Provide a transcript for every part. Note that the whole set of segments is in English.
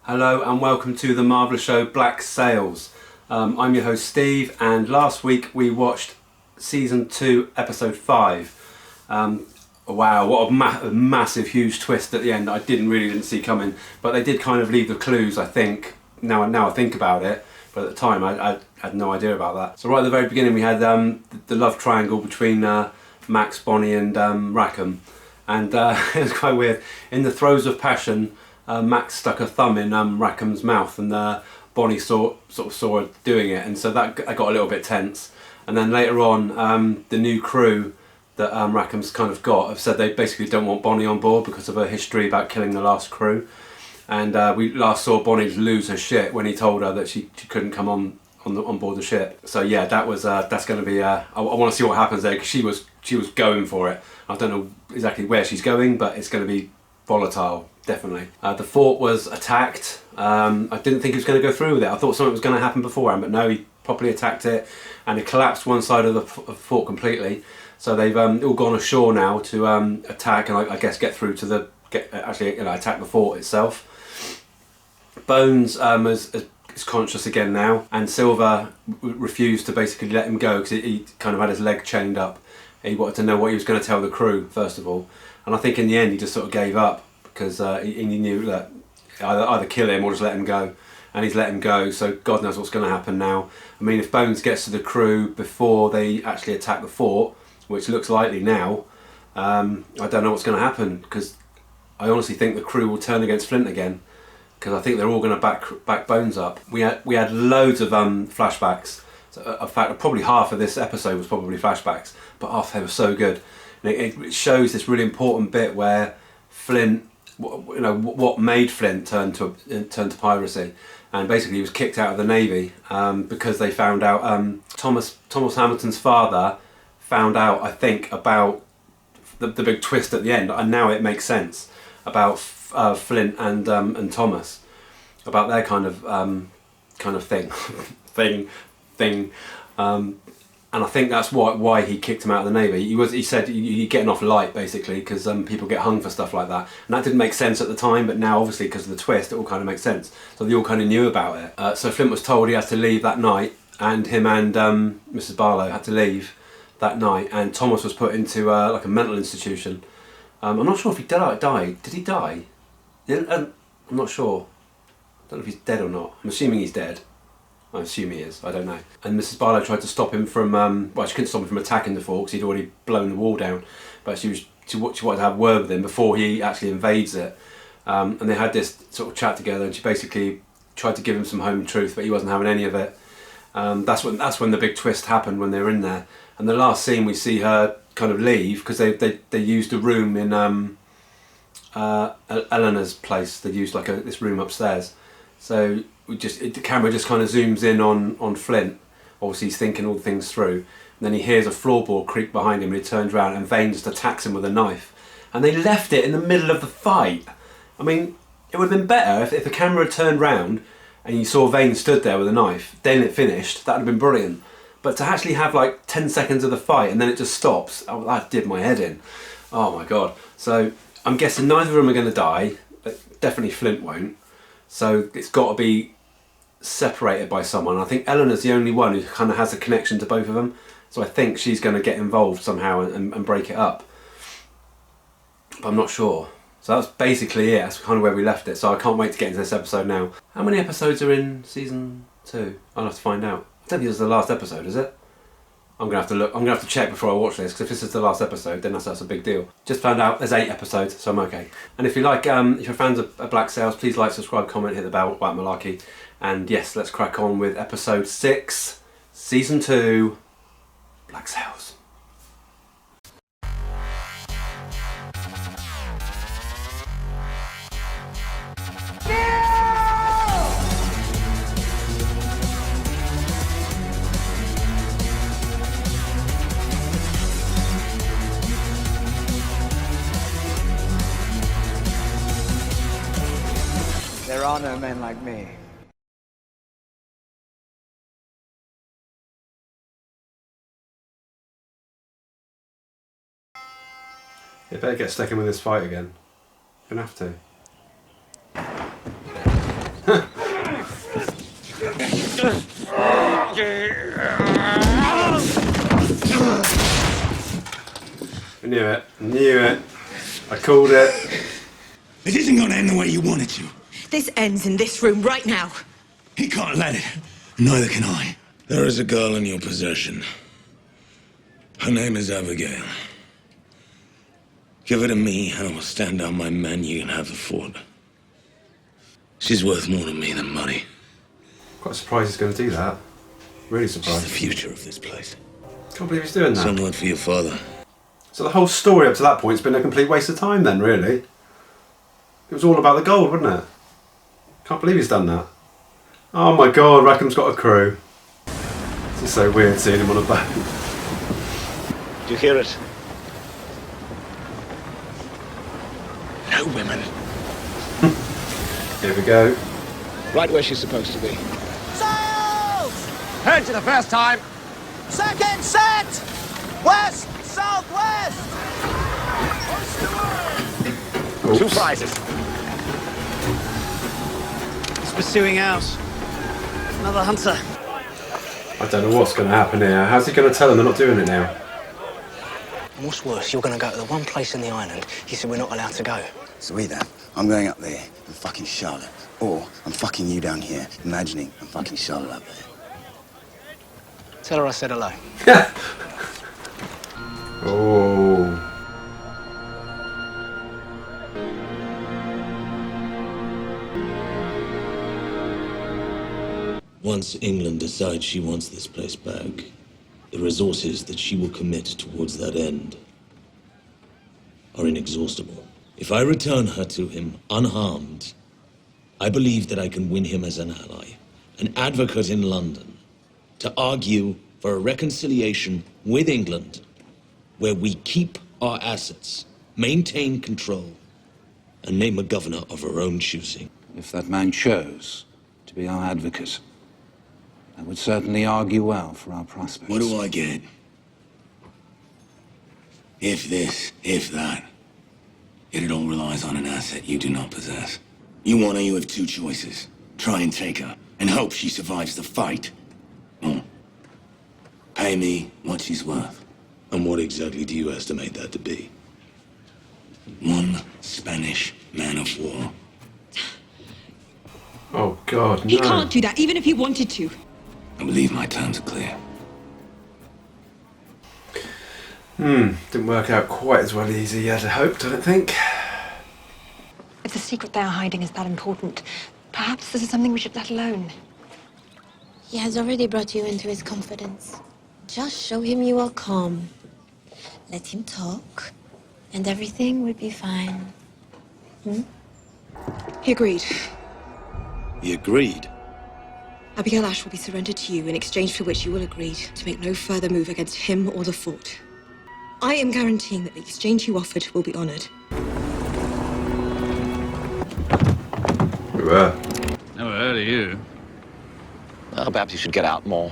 Hello and welcome to the marvellous show Black Sails. I'm your host Steve, and last week we watched season 2 episode 5. Wow, what a massive huge twist at the end that I didn't see coming, but they did kind of leave the clues, I think. Now I think about it, but at the time I had no idea about that. So right at the very beginning we had the love triangle between Max, Bonnie and Rackham, and it was quite weird. In the throes of passion, Max stuck a thumb in Rackham's mouth, and Bonnie sort of saw her doing it, and so that I got a little bit tense. And then later on, the new crew that Rackham's kind of got have said they basically don't want Bonnie on board because of her history about killing the last crew. And we last saw Bonnie lose her shit when he told her that she couldn't come on board the ship. So yeah, that's going to be. I want to see what happens there, because she was going for it. I don't know exactly where she's going, but it's going to be volatile, definitely. The fort was attacked. I didn't think he was going to go through with it. I thought something was going to happen beforehand, but no, he properly attacked it, and it collapsed one side of the fort completely. So they've all gone ashore now to attack, and I guess get through to attack the fort itself. Bones is conscious again now, and Silver refused to basically let him go because he kind of had his leg chained up. He wanted to know what he was going to tell the crew first of all, and I think in the end he just sort of gave up because he knew that either kill him or just let him go, and he's let him go. So God knows what's going to happen now. I mean, if Bones gets to the crew before they actually attack the fort, which looks likely now, I don't know what's going to happen, because I honestly think the crew will turn against Flint again, because I think they're all going to back Bones up. We had loads of flashbacks. So, in fact, probably half of this episode was probably flashbacks, but half they were so good. And it shows this really important bit where Flint, what made Flint turn to piracy, and basically he was kicked out of the Navy because they found out Thomas Hamilton's father found out, I think, about the big twist at the end, and now it makes sense about Flint and Thomas, about their kind of thing. And I think that's why he kicked him out of the Navy. He said you're getting off light, basically, because people get hung for stuff like that, and that didn't make sense at the time, but now obviously because of the twist it all kind of makes sense. So they all kind of knew about it. So Flint was told he had to leave that night, and him and Mrs. Barlow had to leave that night, and Thomas was put into like a mental institution. I'm not sure if he died. Did he die? I'm not sure. I don't know if he's dead or not. I'm assuming he's dead. I assume he is, I don't know. And Mrs. Barlow tried to stop him from, she couldn't stop him from attacking the fort because he'd already blown the wall down, but she wanted to have a word with him before he actually invades it. And they had this sort of chat together, and she basically tried to give him some home truth, but he wasn't having any of it. That's when the big twist happened, when they were in there. And the last scene we see her kind of leave, because they used a room in Eleanor's place. They used like this room upstairs. So the camera just kind of zooms in on Flint. Obviously he's thinking all things through, and then he hears a floorboard creak behind him, and he turns around and Vane just attacks him with a knife. And they left it in the middle of the fight. I mean, it would have been better if the camera had turned round and you saw Vane stood there with a knife, then it finished. That would have been brilliant. But to actually have like 10 seconds of the fight and then it just stops, that did my head in. Oh my God. So I'm guessing neither of them are going to die, but definitely Flint won't. So it's got to be separated by someone. I think Eleanor's the only one who kind of has a connection to both of them, so I think she's going to get involved somehow and break it up, but I'm not sure. So that's basically it. That's kind of where we left it, so I can't wait to get into this episode now. How many episodes are in season 2? I'll have to find out. I don't think this is the last episode, is it? I'm going to have to look. I'm going to have to check before I watch this, because if this is the last episode, then that's a big deal. Just found out there's 8 episodes, so I'm okay. And if you like, if you're fans of Black Sails, please like, subscribe, comment, hit the bell, White Malarkey. And yes, let's crack on with episode 6, season 2, Black Sails. There are no men like me. You better get stuck in with this fight again. You're gonna have to. Knew it. I called it. It isn't gonna end the way you want it to. This ends in this room right now. He can't let it. Neither can I. There is a girl in your possession. Her name is Abigail. Give her to me, and I will stand down my men. You can have the fort. She's worth more to me than money. Quite surprised he's going to do that. Really She's surprised. the future of this place. Can't believe he's doing that. Some word for your father. So the whole story up to that point's been a complete waste of time then, really. It was all about the gold, wasn't it? Can't believe he's done that. Oh my god, Rackham's got a crew. It's just so weird seeing him on a boat. Do you hear it? No women. Here we go. Right where she's supposed to be. Sails! Head to the first time. Second set! West, southwest! Two prizes. He's pursuing ours. Another hunter. I don't know what's going to happen here. How's he going to tell them they're not doing it now? And what's worse, you're going to go to the one place in the island he said we're not allowed to go. So either I'm going up there and fucking Charlotte, or I'm fucking you down here, imagining I'm fucking Charlotte up there. Tell her I said hello. Oh. Once England decides she wants this place back, the resources that she will commit towards that end are inexhaustible. If I return her to him unharmed, I believe that I can win him as an ally, an advocate in London, to argue for a reconciliation with England where we keep our assets, maintain control, and name a governor of our own choosing. If that man chose to be our advocate, that would certainly argue well for our prospects. What do I get? If this, if that. Yet it all relies on an asset you do not possess. You want her, you have two choices. Try and take her, and hope she survives the fight. Or pay me what she's worth. And what exactly do you estimate that to be? 1 Spanish man of war. Oh god, no. He can't do that, even if he wanted to. I believe my terms are clear. Didn't work out quite as well as he had hoped, I don't think. If the secret they are hiding is that important, perhaps this is something we should let alone. He has already brought you into his confidence. Just show him you are calm. Let him talk, and everything will be fine. He agreed. He agreed? Abigail Ash will be surrendered to you, in exchange for which you will agree to make no further move against him or the fort. I am guaranteeing that the exchange you offered will be honored. We were. Never heard of you. Well, perhaps you should get out more.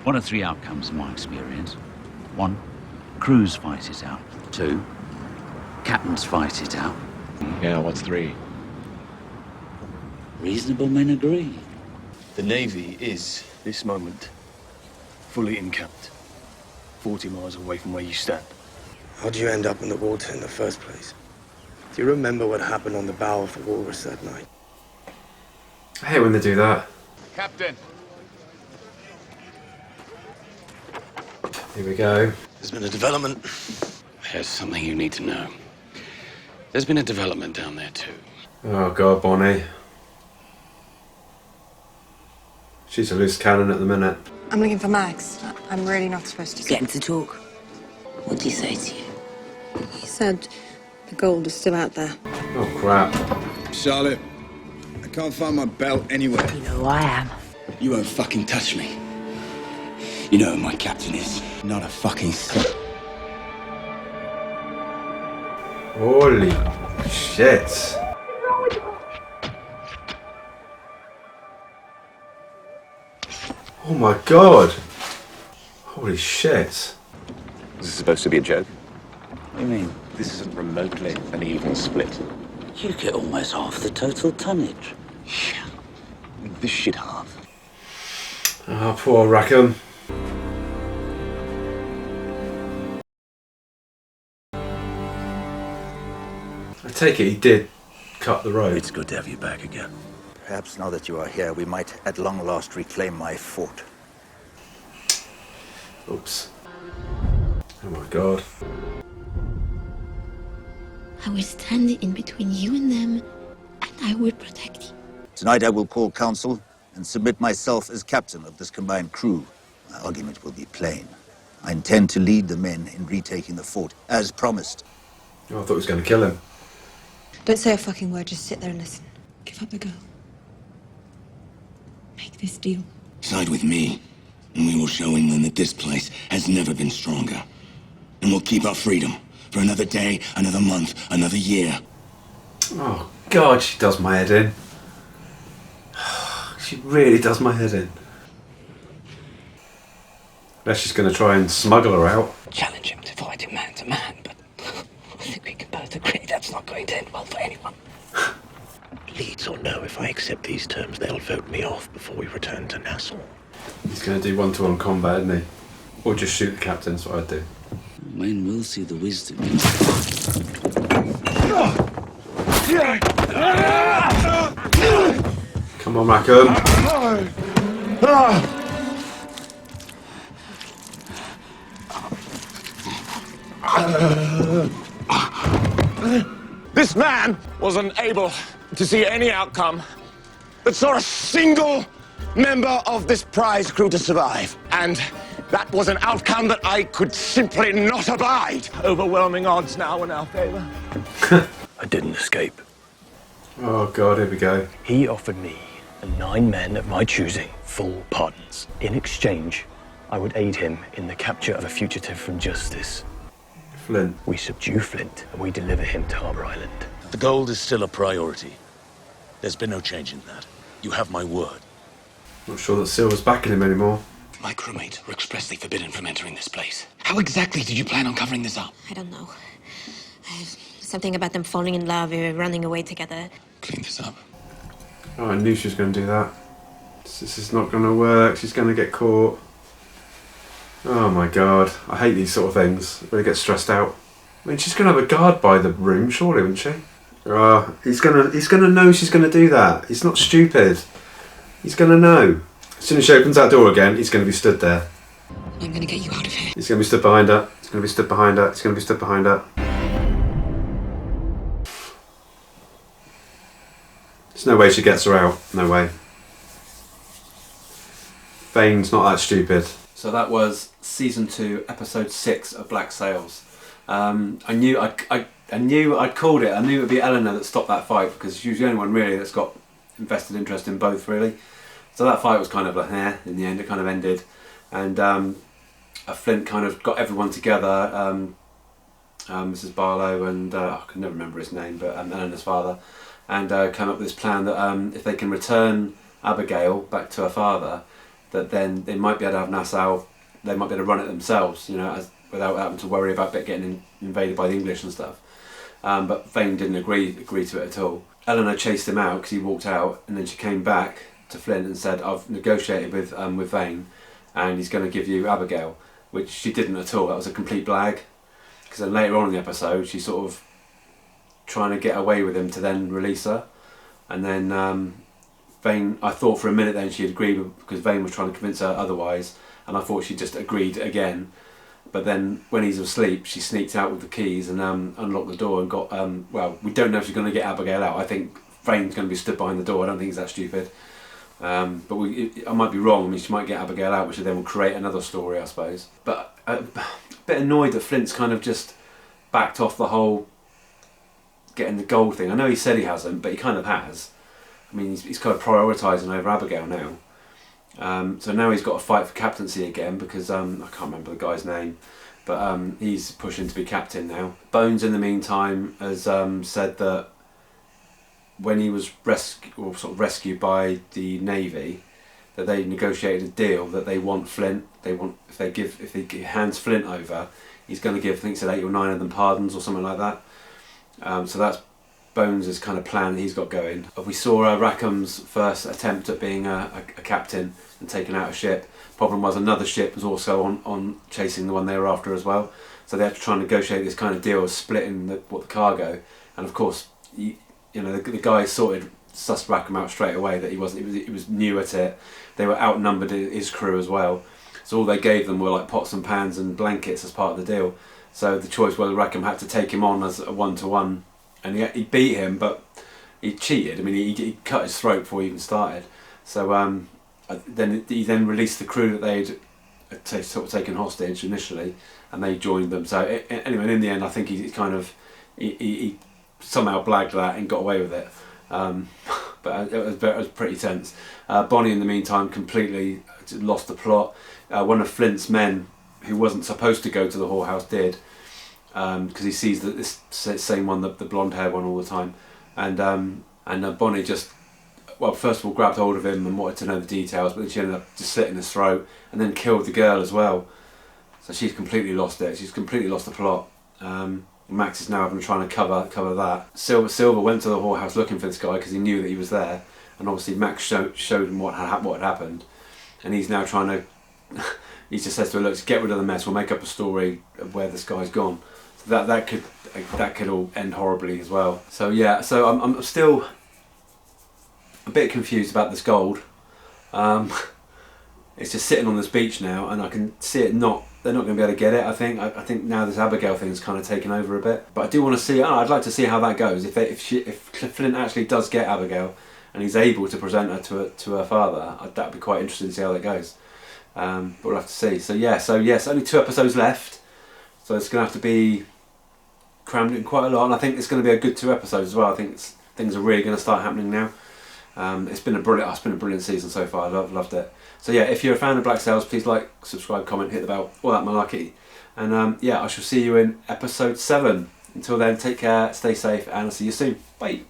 One of 3 outcomes in my experience. 1, crews fight it out. 2, captains fight it out. Yeah, what's 3? Reasonable men agree. The Navy is, this moment, fully encamped. 40 miles away from where you stand. How'd you end up in the water in the first place? Do you remember what happened on the bow of the Walrus that night? I hate when they do that. Captain. Here we go. There's been a development. There's something you need to know. There's been a development down there too. Oh god, Bonnie. She's a loose cannon at the minute. I'm looking for Max. I'm really not supposed to Get him to talk. What did he say to you? He said the gold is still out there. Oh crap. Charlotte, I can't find my belt anywhere. You know who I am. You won't fucking touch me. You know who my captain is. Not a fucking slut. Holy shit. Oh my god. Holy shit. Is this supposed to be a joke? What do you mean? This isn't remotely an even split. You get almost half the total tonnage. This shit half. Oh, poor Rackham. I take it he did cut the road. It's good to have you back again. Perhaps now that you are here, we might at long last reclaim my fort. Oops. Oh my god. I will stand in between you and them, and I will protect you. Tonight I will call council and submit myself as captain of this combined crew. My argument will be plain. I intend to lead the men in retaking the fort, as promised. Oh, I thought he was going to kill him. Don't say a fucking word, just sit there and listen. Give up the girl. Make this deal. Side with me, and we will show England that this place has never been stronger. And we'll keep our freedom for another day, another month, another year. Oh god, she does my head in. She really does my head in. Unless she's going to try and smuggle her out. Challenge him to fighting man to man, but I think we can both agree that's not going to end well for anyone. Leeds will know if I accept these terms, they'll vote me off before we return to Nassau. He's going to do one-to-one combat, isn't he? Or just shoot the captain, that's what I'd do. Men will see the wisdom. Come on, Rackham. This man was unable to see any outcome that saw a single member of this prize crew to survive. And that was an outcome that I could simply not abide. Overwhelming odds now in our favor. I didn't escape. Oh god, here we go. He offered me and 9 men of my choosing full pardons. In exchange, I would aid him in the capture of a fugitive from justice. Flint. We subdue Flint and we deliver him to Harbour Island. The gold is still a priority. There's been no change in that. You have my word. Not sure that Silver's backing him anymore. My crewmates were expressly forbidden from entering this place. How exactly did you plan on covering this up? I don't know. Something about them falling in love or running away together. Clean this up. Oh, I knew she was going to do that. This is not going to work. She's going to get caught. Oh my god. I hate these sort of things. I really get stressed out. I mean, she's going to have a guard by the room, surely, wouldn't she? He's gonna know she's going to do that. He's not stupid. He's going to know. As soon as she opens that door again, he's going to be stood there. I'm going to get you out of here. He's going to be stood behind her. He's going to be stood behind her. He's going to be stood behind her. There's no way she gets her out. No way. Vane's not that stupid. So that was season 2, episode 6 of Black Sails. I knew I'd called it. I knew it would be Eleanor that stopped that fight because she was the only one really that's got invested interest in both really. So that fight was kind of like in the end it kind of ended, and Flint kind of got everyone together. Mrs. Barlow and I can never remember his name, but Eleanor's father, and came up with this plan that if they can return Abigail back to her father, that then they might be able to have Nassau. They might be able to run it themselves, you know, without having to worry about getting invaded by the English and stuff. But Vane didn't agree to it at all. Eleanor chased him out because he walked out, and then she came back to Flint and said, "I've negotiated with Vane, and he's going to give you Abigail," which she didn't at all. That was a complete blag. Because then later on in the episode, she's sort of trying to get away with him to then release her, and then Vane. I thought for a minute then she'd agreed because Vane was trying to convince her otherwise, and I thought she just agreed again. But then when he's asleep, she sneaked out with the keys and unlocked the door and got. Well, we don't know if she's going to get Abigail out. I think Vane's going to be stood behind the door. I don't think he's that stupid. But I might be wrong. I mean, she might get Abigail out, which then will create another story, I suppose. But a bit annoyed that Flint's kind of just backed off the whole getting the gold thing. I know he said he hasn't, but he kind of has. I mean, he's kind of prioritising over Abigail now. So now he's got to fight for captaincy again because I can't remember the guy's name, but he's pushing to be captain now. Bones, in the meantime, has said that when he was rescued by the Navy, that they negotiated a deal that they want Flint. If he hands Flint over, he's going to give, I think he said 8 or 9 of them pardons or something like that. So that's Bones' kind of plan he's got going. We saw Rackham's first attempt at being a captain and taking out a ship. Problem was another ship was also on chasing the one they were after as well. So they had to try and negotiate this kind of deal of splitting the cargo. And of course, the guy sussed Rackham out straight away that he was new at it. They were outnumbered, his crew as well. So all they gave them were like pots and pans and blankets as part of the deal. So the choice was Rackham had to take him on as a 1-to-1, and he beat him, but he cheated. I mean, he cut his throat before he even started. So then he released the crew that they'd sort of taken hostage initially, and they joined them. So anyway, in the end, I think he somehow blagged that and got away with it. But it was pretty tense. Bonnie, in the meantime, completely lost the plot. One of Flint's men, who wasn't supposed to go to the whorehouse, did, because he sees that this same one, the blonde-haired one, all the time, and Bonnie just, well, first of all grabbed hold of him and wanted to know the details, but then she ended up just slitting his throat and then killed the girl as well. So she's completely lost it. She's completely lost the plot. Max is now having to try and cover that. Silver went to the whorehouse looking for this guy because he knew that he was there, and obviously Max showed him what had happened, and he's now trying to. He just says to her, "Look, just get rid of the mess. We'll make up a story of where this guy's gone." So that could all end horribly as well. So yeah, so I'm still a bit confused about this gold. It's just sitting on this beach now, and I can see it they're not going to be able to get it. I think now this Abigail thing's kind of taken over a bit. But I do want to see. I'd like to see how that goes. If Flint actually does get Abigail, and he's able to present her to her father, that'd be quite interesting to see how that goes. But we'll have to see. So yes, only 2 episodes left. So it's going to have to be crammed in quite a lot, and I think it's going to be a good 2 episodes as well. I think things are really going to start happening now. It's been a brilliant season so far. I loved it. So yeah, if you're a fan of Black Sails, please like, subscribe, comment, hit the bell, all that malarkey. And yeah, I shall see you in episode 7. Until then, take care, stay safe, and I'll see you soon. Bye.